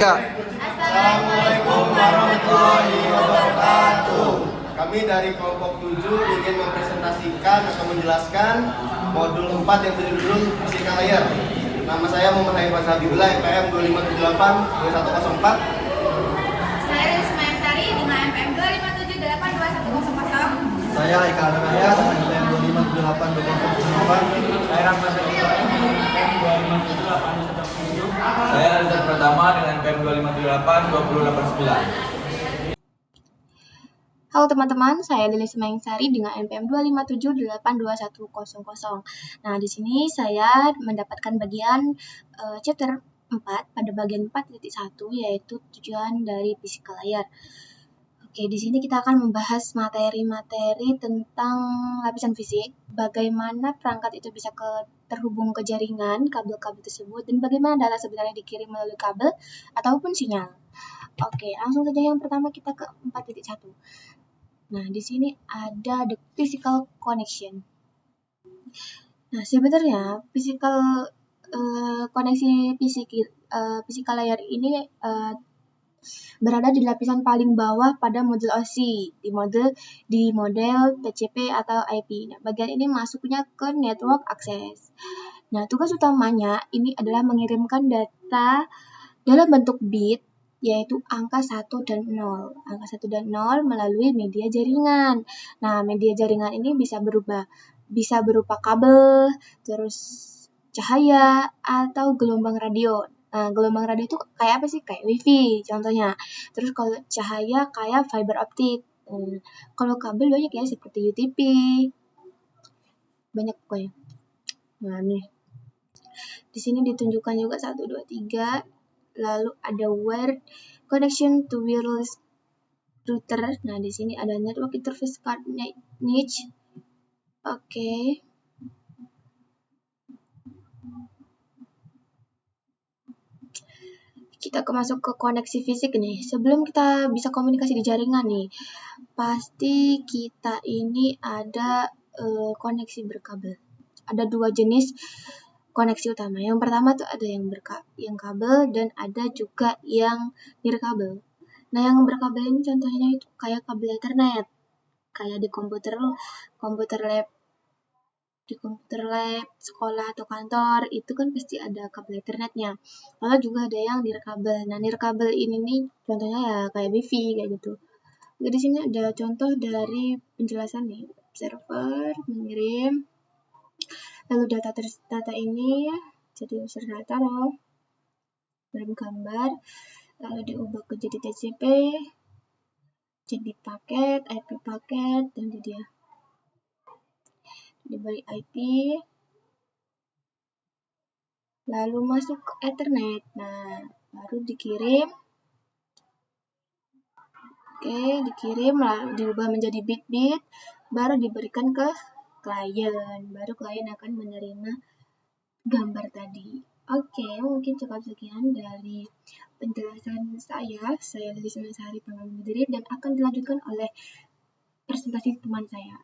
Ya. Assalamualaikum warahmatullahi wabarakatuh. Kami dari kelompok 7 ingin mempresentasikan atau menjelaskan modul 4 yang berjudul Fisika Layar. Nama saya Muhammad Haifaz Habibullah, MPM 2578-2104. Saya Risma Sari dengan MPM 2578210. Saya Eka Anakaya dengan MPM 2578-2008. Saya Rahmat Ibrahim dengan MPM 2578210. Saya Rizal Pratama dengan MPM 2578-2089. Halo teman-teman, saya Lilis Sari dengan MPM 257822100. Nah, di sini saya mendapatkan bagian chapter 4 pada bagian 4.1 yaitu tujuan dari fisika layar. Oke, di sini kita akan membahas materi-materi tentang lapisan fisik, bagaimana perangkat itu bisa terhubung ke jaringan kabel-kabel tersebut, dan bagaimana data sebenarnya dikirim melalui kabel ataupun sinyal. Oke, langsung saja yang pertama kita ke 4.1. Nah, di sini ada the physical connection. Nah, sebenarnya koneksi fisika layar ini berada di lapisan paling bawah pada modul OC, di model TCP atau IP. Nah, bagian ini masuknya ke network access. Nah, tugas utamanya ini adalah mengirimkan data dalam bentuk bit, yaitu angka 1 dan 0. Angka 1 dan 0 melalui media jaringan. Nah, media jaringan ini bisa berupa kabel, terus cahaya, atau gelombang radio. Nah, gelombang radio itu kayak apa sih? Kayak wifi contohnya. Terus kalau cahaya kayak fiber optik. Kalau kabel banyak ya, seperti UTP. Banyak pokoknya. Nah, nih. Di sini ditunjukkan juga 1, 2, 3. Lalu ada wired connection to wireless router. Nah, di sini ada network interface card niche. Oke. Kita masuk ke koneksi fisik nih. Sebelum kita bisa komunikasi di jaringan nih, pasti kita ini ada koneksi berkabel. Ada dua jenis koneksi utama. Yang pertama tuh ada yang kabel dan ada juga yang nirkabel. Nah, yang berkabel ini contohnya itu kayak kabel Ethernet. Kayak di komputer lab, sekolah atau kantor, itu kan pasti ada kabel Ethernetnya. Lalu juga ada yang nirkabel. Nah, nirkabel ini nih contohnya ya kayak wifi kayak gitu. Jadi di sini ada contoh dari penjelasan nih. Server mengirim, lalu data ini jadi user data loh, dalam gambar, lalu diubah ke jadi TCP, jadi paket, IP paket, dan jadi ya diberi IP, lalu masuk ke Ethernet. Nah, baru dikirim. Oke, dikirim, lalu diubah menjadi bit-bit, baru diberikan ke klien. Baru klien akan menerima gambar tadi. Oke, mungkin cukup sekian dari penjelasan saya. Saya Lilis Sari pengambil diri dan akan dilanjutkan oleh presentasi teman saya.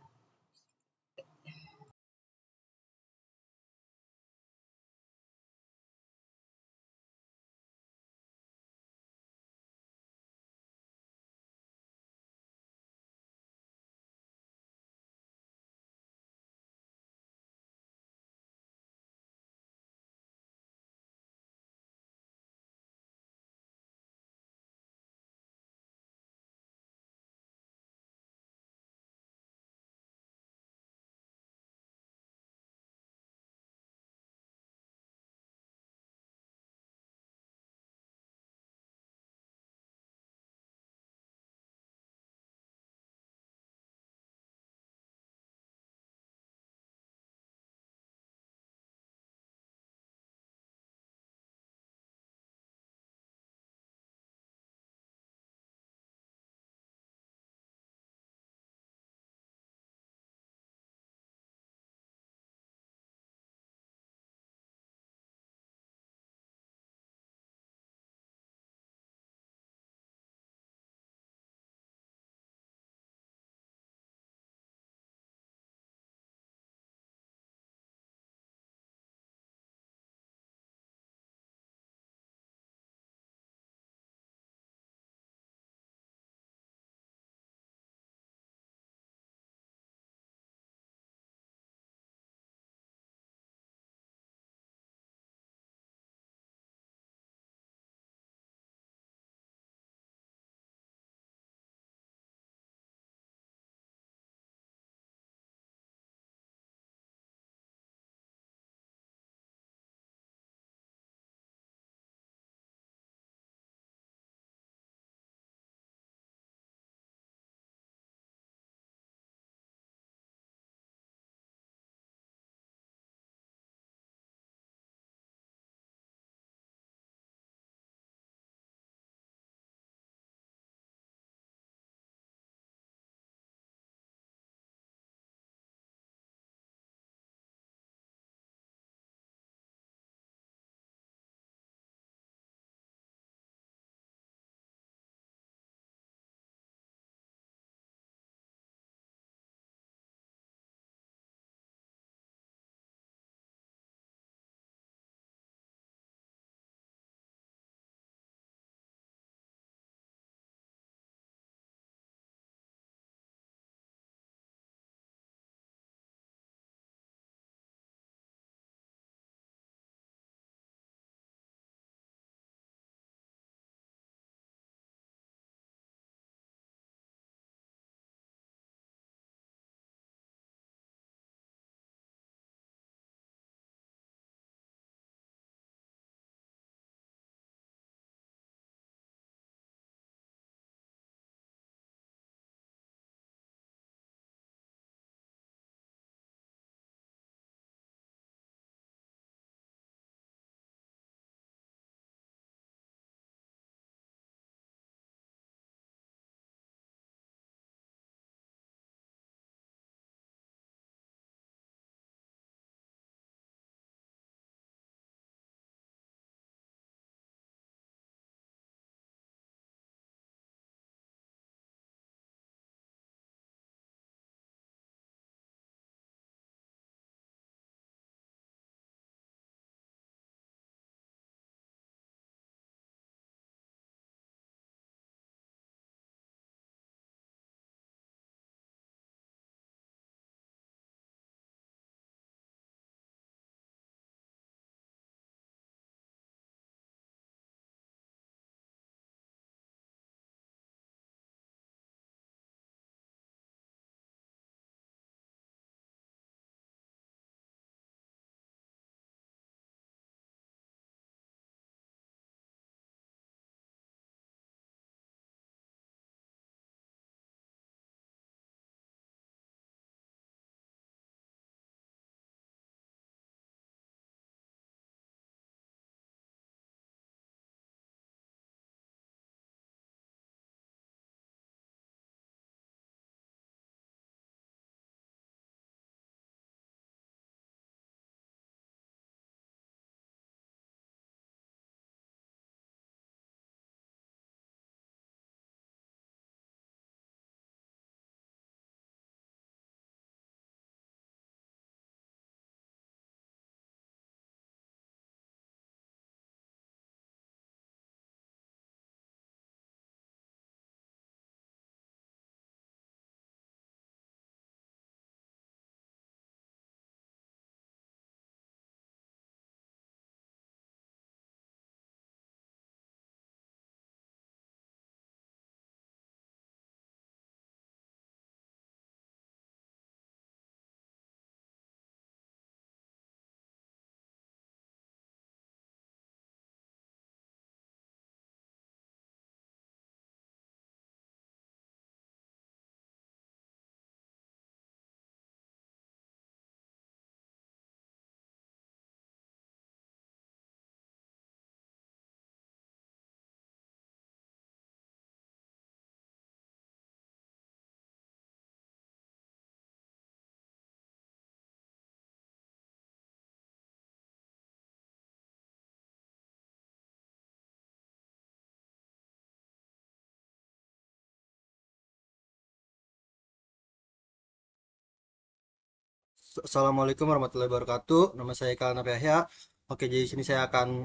Assalamualaikum warahmatullahi wabarakatuh. Nama saya Kalana Yahya. Oke, jadi di sini saya akan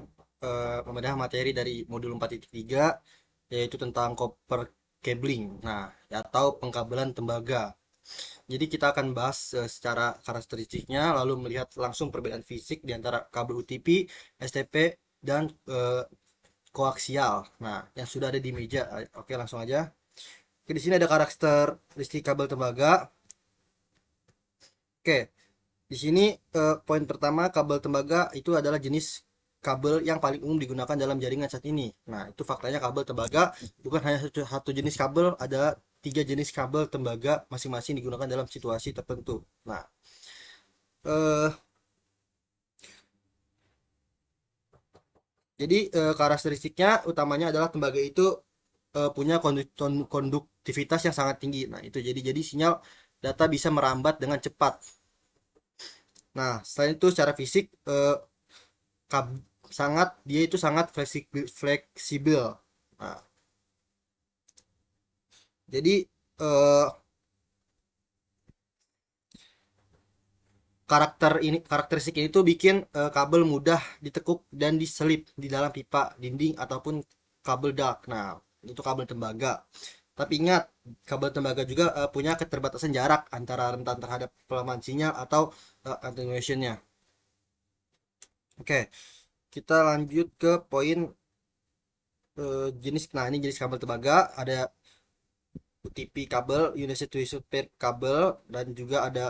membedah materi dari modul 4.3 yaitu tentang copper cabling. Nah, atau pengkabelan tembaga. Jadi kita akan bahas secara karakteristiknya lalu melihat langsung perbedaan fisik di antara kabel UTP, STP dan koaksial. Nah, yang sudah ada di meja. Oke, langsung aja. Oke, di sini ada karakteristik kabel tembaga. Oke, di sini poin pertama kabel tembaga itu adalah jenis kabel yang paling umum digunakan dalam jaringan saat ini. Nah, itu faktanya kabel tembaga bukan hanya satu jenis kabel, ada 3 jenis kabel tembaga masing-masing digunakan dalam situasi tertentu. Nah, eh, jadi karakteristiknya utamanya adalah tembaga itu punya konduktivitas yang sangat tinggi. Nah, itu jadi sinyal data bisa merambat dengan cepat. Nah, selain itu secara fisik kab- dia itu sangat fleksibel. Nah, jadi eh, karakteristik ini tuh bikin kabel mudah ditekuk dan diselip di dalam pipa, dinding ataupun kabel dak. Nah, itu kabel tembaga. Tapi ingat, kabel tembaga juga punya keterbatasan jarak antara rentan terhadap pelemahan sinyal atau attenuation-nya. Oke, kita lanjut ke poin jenis. Nah, ini jenis kabel tembaga. Ada UTP kabel, Universal Twisted Pair kabel, dan juga ada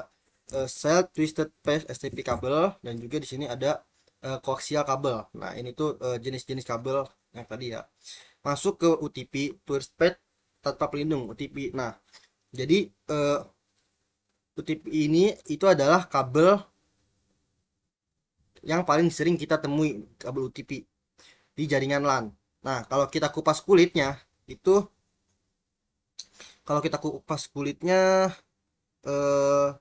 Self Twisted Pair STP kabel, dan juga di sini ada koaksial kabel. Nah, ini tuh jenis-jenis kabel yang tadi ya. Masuk ke UTP, Twisted Pair tanpa pelindung UTP. Nah, jadi UTP ini itu adalah kabel yang paling sering kita temui, kabel UTP di jaringan LAN. Nah, kalau kita kupas kulitnya, itu kalau kita kupas kulitnya eh,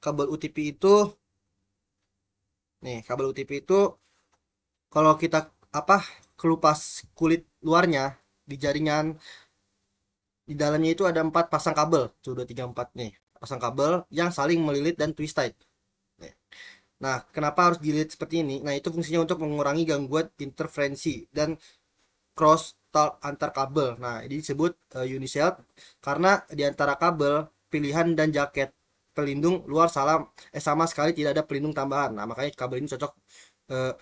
kabel UTP itu nih, kabel UTP itu kalau kita apa kelupas kulit luarnya di jaringan, di dalamnya itu ada 4 pasang kabel, sudah 3 4 nih pasang kabel yang saling melilit dan twisted. Nah, kenapa harus dililit seperti ini? Nah, itu fungsinya untuk mengurangi gangguan interferensi dan cross talk antar kabel. Nah, ini disebut unicell karena di antara kabel pilihan dan jaket pelindung luar sama sekali tidak ada pelindung tambahan. Nah, makanya kabel ini cocok eh,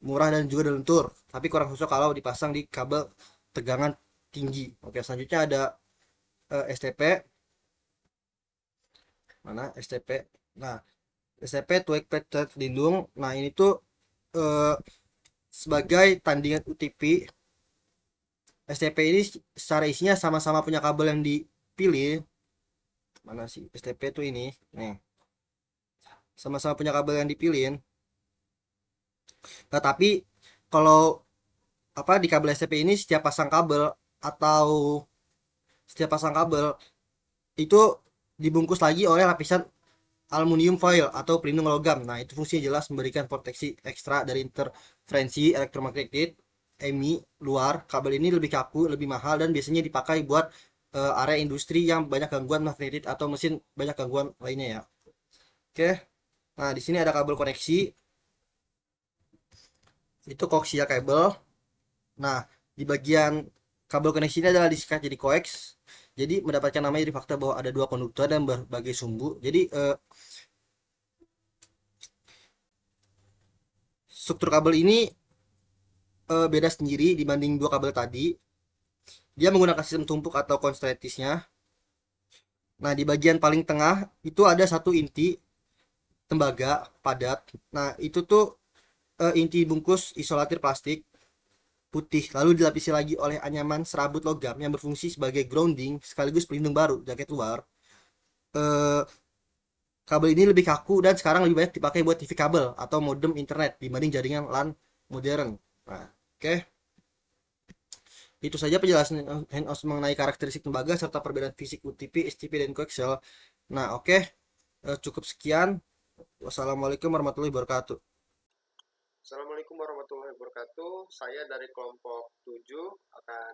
murah dan juga lentur, tapi kurang cocok kalau dipasang di kabel tegangan tinggi. Oke, selanjutnya ada STP. Mana STP? Nah, STP Twig Plate Pelindung. Nah, ini tuh eh, sebagai tandingan UTP. STP ini secara isinya sama-sama punya kabel yang dipilih. Mana sih STP tuh ini? Nih, sama-sama punya kabel yang dipilih. Nah, tapi kalau apa di kabel STP ini atau setiap pasang kabel itu dibungkus lagi oleh lapisan aluminium foil atau pelindung logam. Nah, itu fungsinya jelas memberikan proteksi ekstra dari interferensi elektromagnetik EMI luar. Kabel ini lebih kaku, lebih mahal dan biasanya dipakai buat area industri yang banyak gangguan magnetik atau mesin banyak gangguan lainnya ya. Oke. Nah, di sini ada kabel koneksi. Itu koaksial kabel. Nah, di bagian kabel koneksi ini adalah disingkat jadi koax. Jadi mendapatkan namanya dari fakta bahwa ada 2 konduktor dan berbagai sumbu. Jadi struktur kabel ini beda sendiri dibanding 2 kabel tadi. Dia menggunakan sistem tumpuk atau konstretisnya. Nah, di bagian paling tengah itu ada satu inti tembaga padat. Nah, itu tuh inti bungkus isolator plastik putih, lalu dilapisi lagi oleh anyaman serabut logam yang berfungsi sebagai grounding sekaligus pelindung baru jaket luar. Eh, Kabel ini lebih kaku dan sekarang lebih banyak dipakai buat TV kabel atau modem internet dibanding jaringan LAN modern. Nah, oke. Itu saja penjelasan hands mengenai karakteristik tembaga serta perbedaan fisik UTP, STP, dan koaksial. Nah, oke. Cukup sekian. Wassalamualaikum warahmatullahi wabarakatuh. Assalamualaikum warahmatullahi wabarakatuh. Saya dari kelompok 7 akan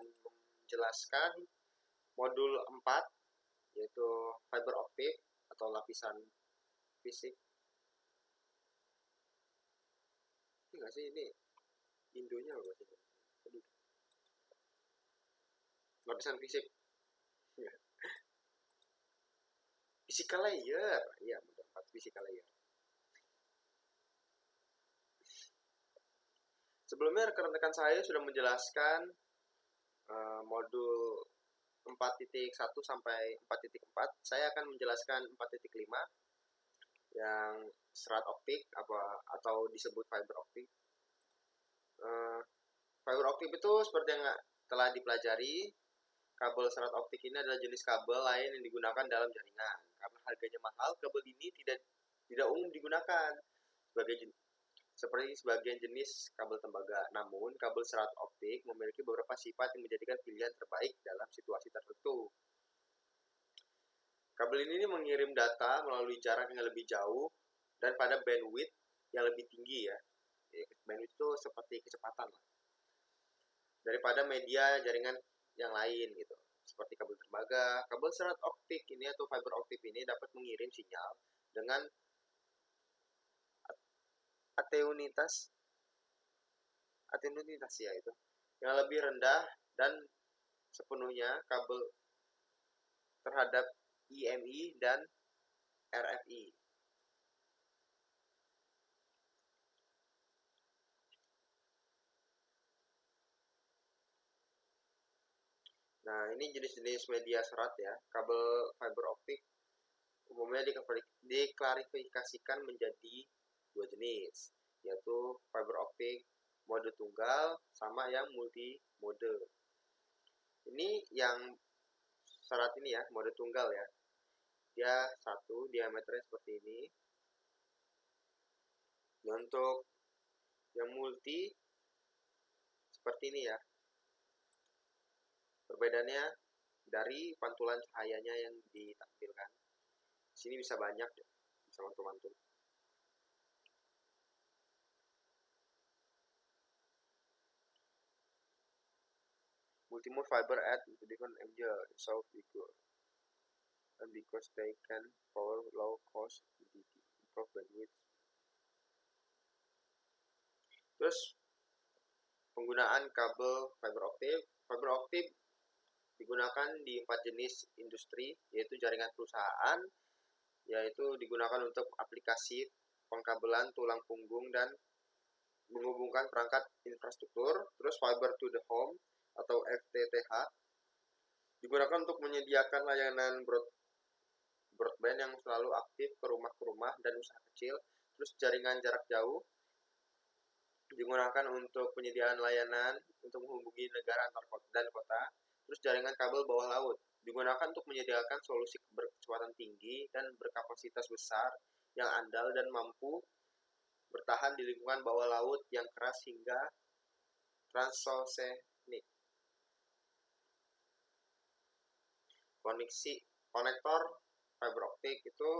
menjelaskan modul 4 yaitu fiber optik atau lapisan fisik. Ini nggak sih ini Indonya apa sih? Aduh. Lapisan fisik. Physical layer. Iya, mendapat physical layer. Sebelumnya rekan-rekan saya sudah menjelaskan modul 4.1 sampai 4.4. Saya akan menjelaskan 4.5 yang serat optik atau disebut fiber optik. Fiber optik itu seperti yang telah dipelajari, kabel serat optik ini adalah jenis kabel lain yang digunakan dalam jaringan. Karena harganya mahal, kabel ini tidak umum digunakan seperti sebagian jenis kabel tembaga. Namun, kabel serat optik memiliki beberapa sifat yang menjadikan pilihan terbaik dalam situasi tertentu. Kabel ini mengirim data melalui jarak yang lebih jauh dan pada bandwidth yang lebih tinggi ya. Bandwidth itu seperti kecepatan lah. Daripada media jaringan yang lain gitu. Seperti kabel tembaga, kabel serat optik ini atau fiber optik ini dapat mengirim sinyal dengan atenuitas ya itu yang lebih rendah dan sepenuhnya kabel terhadap IMI dan RFI. Nah, ini jenis-jenis media serat ya. Kabel fiber optik umumnya diklarifikasikan menjadi dua jenis, yaitu fiber optik mode tunggal sama yang multi mode. Ini yang serat ini ya, mode tunggal ya. Dia satu, diameternya seperti ini. Untuk yang multi seperti ini ya. Perbedaannya dari pantulan cahayanya yang ditampilkan. Sini bisa banyak ya, bisa mantul-mantul. Multimode fiber add different angles so bigger, and because they can power low cost improve bandwidth. Terus penggunaan kabel fiber optik digunakan di 4 jenis industri, yaitu jaringan perusahaan, yaitu digunakan untuk aplikasi pengkabelan tulang punggung dan menghubungkan perangkat infrastruktur. Terus fiber to the home atau FTTH digunakan untuk menyediakan layanan broadband yang selalu aktif ke rumah dan usaha kecil. Terus jaringan jarak jauh digunakan untuk penyediaan layanan untuk menghubungi negara antar kota dan kota. Terus jaringan kabel bawah laut digunakan untuk menyediakan solusi berkecepatan tinggi dan berkapasitas besar yang andal dan mampu bertahan di lingkungan bawah laut yang keras hingga transoceanic. Konektor fiber optik itu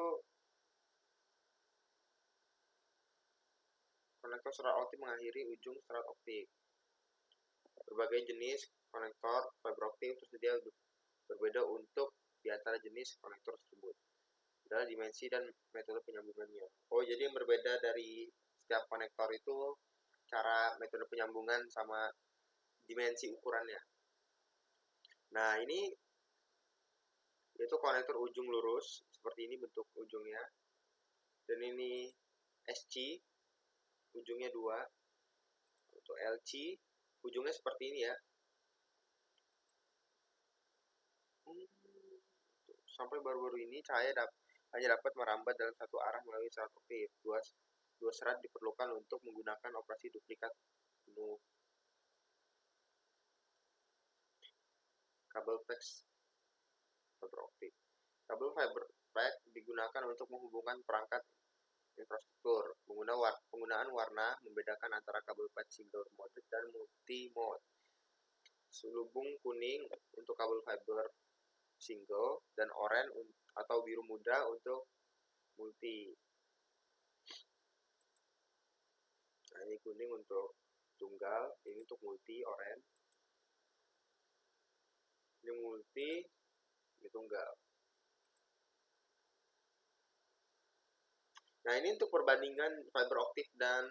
konektor serat optik mengakhiri ujung serat optik. Berbagai jenis konektor fiber optik tersedia berbeda untuk di antara jenis konektor tersebut adalah dimensi dan metode penyambungannya. Oh, jadi yang berbeda dari setiap konektor itu cara metode penyambungan sama dimensi ukurannya. Nah, ini yaitu konektor ujung lurus seperti ini bentuk ujungnya. Dan ini SC ujungnya 2. Untuk LC ujungnya seperti ini ya. Sampai baru-baru ini cahaya hanya dapat merambat dalam satu arah melalui serat optik. Dua serat diperlukan untuk menggunakan operasi duplikat penuh. Kabel PEX fiber optik. Kabel fiber PEX digunakan untuk menghubungkan perangkat infrastruktur. Penggunaan warna membedakan antara kabel PEX single mode dan multi mode. Selubung kuning untuk kabel fiber single dan oranye atau biru muda untuk multi. Nah, ini kuning untuk tunggal, ini untuk multi, oranye. Ini multi, ini tunggal. Nah, ini untuk perbandingan fiber optik dan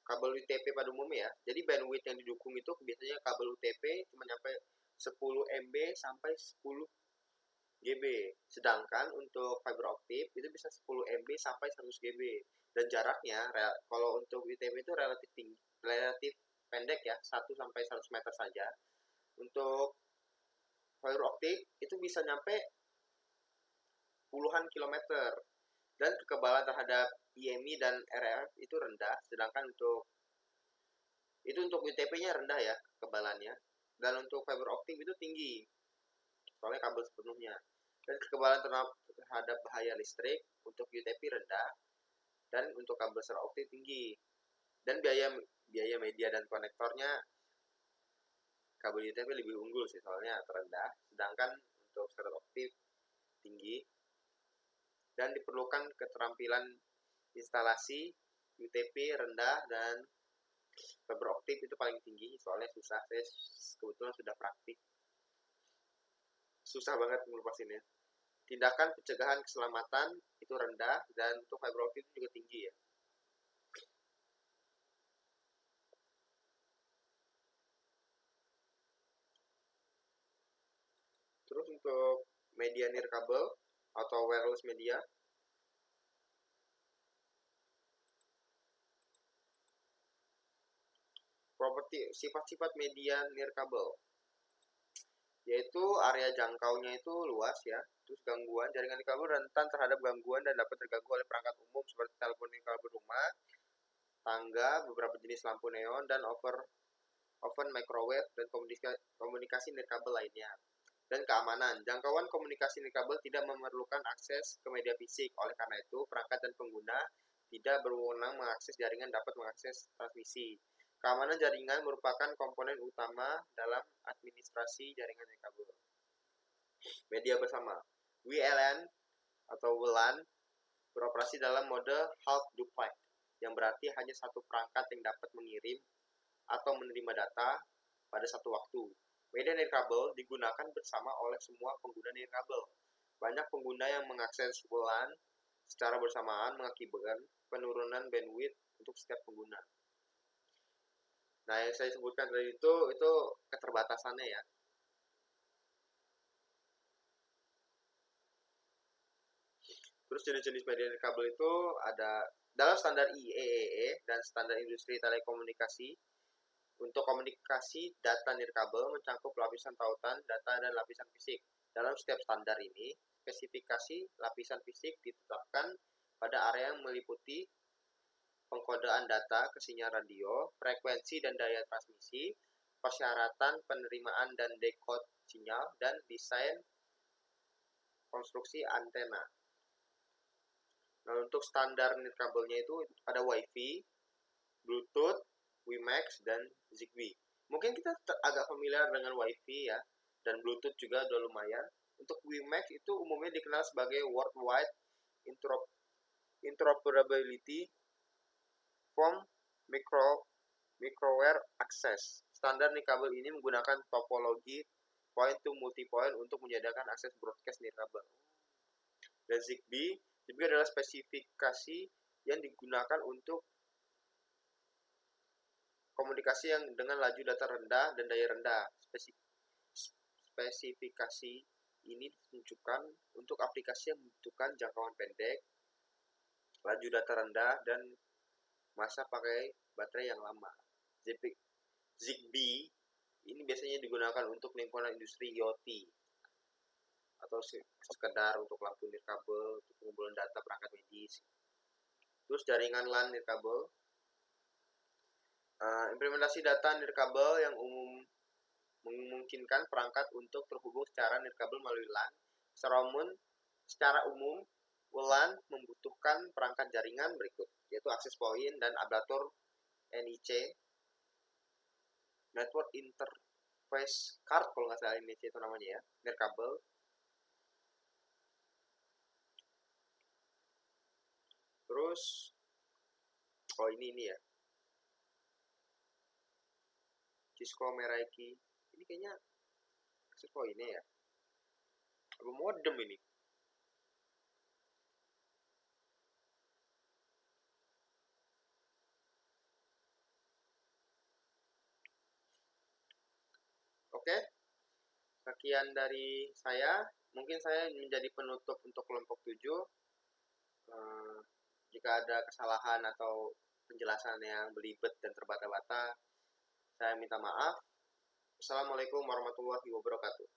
kabel UTP pada umumnya ya. Jadi bandwidth yang didukung itu biasanya kabel UTP cuma nyampe 10 MB sampai 10 GB. Sedangkan untuk fiber optik itu bisa 10 MB sampai 100 GB. Dan jaraknya kalau untuk UTP itu relatif tinggi, relatif pendek ya, 1 sampai 100 meter saja. Untuk fiber optik itu bisa nyampe puluhan kilometer. Dan kekebalan terhadap IMI dan RF itu rendah, sedangkan untuk UTP-nya rendah ya kekebalannya. Dan untuk fiber optik itu tinggi, soalnya kabel sepenuhnya. Dan kekebalan terhadap bahaya listrik untuk UTP rendah, dan untuk kabel secara optik tinggi. Dan biaya media dan konektornya kabel UTP lebih unggul sih, soalnya terendah, sedangkan untuk secara optik tinggi. Dan diperlukan keterampilan instalasi UTP rendah dan fiber optik itu paling tinggi, soalnya susah. Saya kebetulan sudah praktik, susah banget ngelepasinnya. Tindakan pencegahan keselamatan itu rendah, dan untuk fiber optik itu juga tinggi ya. Terus untuk media nirkabel atau wireless media, properti sifat-sifat media nirkabel, yaitu area jangkaunya itu luas ya. Terus gangguan, jaringan nirkabel rentan terhadap gangguan dan dapat terganggu oleh perangkat umum seperti telepon nirkabel rumah, tangga, beberapa jenis lampu neon, dan oven microwave, dan komunikasi nirkabel lainnya. Dan keamanan, jangkauan komunikasi nirkabel tidak memerlukan akses ke media fisik. Oleh karena itu, perangkat dan pengguna tidak berwenang mengakses jaringan dapat mengakses transmisi. Keamanan jaringan merupakan komponen utama dalam administrasi jaringan nirkabel. Media bersama, WLAN atau WLAN beroperasi dalam mode half duplex, yang berarti hanya satu perangkat yang dapat mengirim atau menerima data pada satu waktu. Media nirkabel digunakan bersama oleh semua pengguna nirkabel. Banyak pengguna yang mengakses WLAN secara bersamaan mengakibatkan penurunan bandwidth untuk setiap pengguna. Nah, yang saya sebutkan tadi itu keterbatasannya ya. Terus jenis-jenis media nirkabel itu ada dalam standar IEEE dan standar industri telekomunikasi. Untuk komunikasi data nirkabel mencakup lapisan tautan, data, dan lapisan fisik. Dalam setiap standar ini, spesifikasi lapisan fisik ditetapkan pada area yang meliputi pengkodaan data ke sinyal radio, frekuensi dan daya transmisi, persyaratan penerimaan dan decode sinyal, dan desain konstruksi antena. Nah, untuk standar nirkabelnya itu ada Wi-Fi, Bluetooth, WiMAX, dan Zigbee. Mungkin kita agak familiar dengan Wi-Fi ya, dan Bluetooth juga udah lumayan. Untuk WiMAX itu umumnya dikenal sebagai Worldwide Interoperability Form Microwire Access. Standar nirkabel ini menggunakan topologi point-to-multipoint untuk menyediakan akses broadcast nirkabel. Dan Zigbee adalah spesifikasi yang digunakan untuk komunikasi yang dengan laju data rendah dan daya rendah. Spesifikasi ini ditunjukkan untuk aplikasi yang membutuhkan jangkauan pendek, laju data rendah, dan masa pakai baterai yang lama. Zigbee ini biasanya digunakan untuk lingkungan industri IoT atau sekedar untuk lampu nirkabel, untuk pengumpulan data perangkat medis. Terus jaringan LAN nirkabel. Implementasi data nirkabel yang umum memungkinkan perangkat untuk terhubung secara nirkabel melalui LAN. Secara umum, WLAN membutuhkan perangkat jaringan berikut, yaitu access point dan ablator NIC, network interface card kalau nggak salah NIC itu namanya ya, nirkabel. Terus, ini ya, Cisco Meraki. Ini kayaknya Cisco ini ya. Apa modem ini? sekian dari saya. Mungkin saya menjadi penutup untuk kelompok 7. Jika ada kesalahan atau penjelasan yang belibet dan terbata-bata, saya minta maaf. Assalamualaikum warahmatullahi wabarakatuh.